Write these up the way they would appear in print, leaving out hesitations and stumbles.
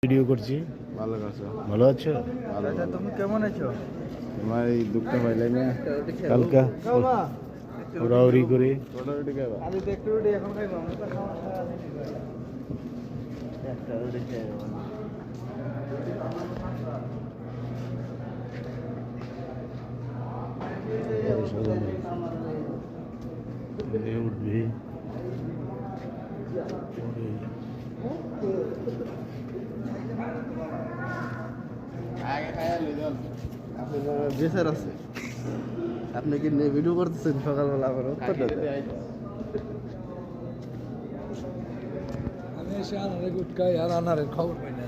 Video করছি। ভালো আছো? ভালো আছো? আচ্ছা, তুমি কেমন আছো? তোমার এই দুঃখটা পাইলে না কালকা উড়াউড়ি করে আমি তো একটু রুটি এখন খাইবো, আমি তো খাওয়া একটা রুটি খাইবো। উঠবে বেসার আছে, আপনি কি ভিডিও করতেছেন সকালবেলা? আমার উত্তরটা আমি এসে আনারে গুটকাই আর আনারের খবর পাই না।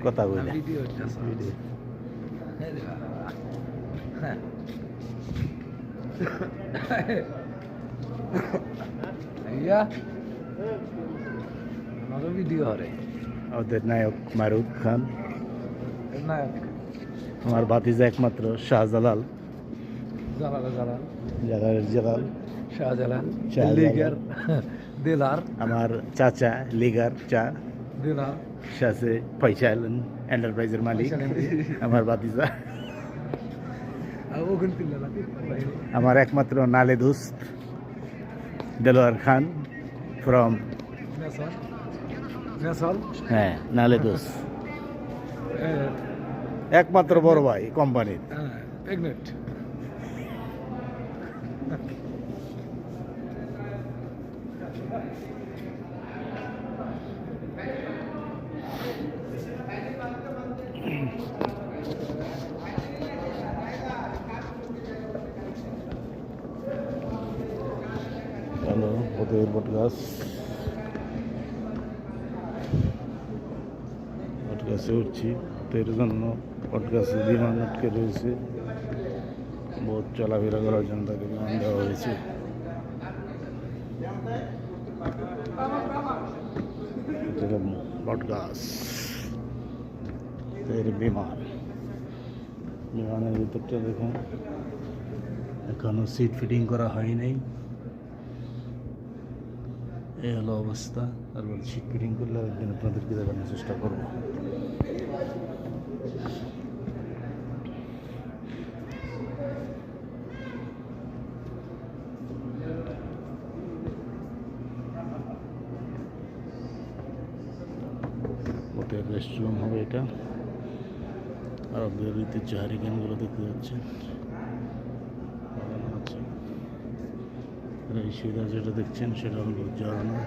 কথা বলি ভিডিও হচ্ছে ভিডিও ভিডিও হরে ওদের নায়ক মারুফ খান, নায়ক আমার ভাতিজা একমাত্র শাহজালাল, জালালের জালাল, শাহজালাল শাহজালাল। লিগার দিলার, আমার চাচা লিগার চা দিলার সাথে ফয়সাল এন্টারপ্রাইজের মালিক, আমার ভাতিজা, আমার একমাত্র নালে দোস্ত দেলোয়ার খান ফ্রম হ্যাঁ নালে দোস্ত, একমাত্র বড় ভাই কোম্পানির। প্রেগনেন্ট হ্যালো ওদের বটগাছ, বটগাছে উঠছি, তো এর জন্য বটগাছে বিমান আটকে রয়েছে, বহুত চলাফেরা করার জন্য তাকে বিমান দেওয়া হয়েছে। বটগাছ এর বিমান, বিমানের ভিতরটা দেখুন, এখনো সিট ফিটিং করা হয় নাই, এই হলো অবস্থা। তারপর সিট ফিটিং করলে একদিন আপনাদেরকে দেখানোর চেষ্টা করবো। হোটেল রেস্টুরেন্ট হবে এটা, আর আপনাদের ঐতিহ্য হারিকেনগুলো দেখতে যাচ্ছেন। এই সুবিধা যেটা দেখছেন সেটা হলো ঝর্ণা।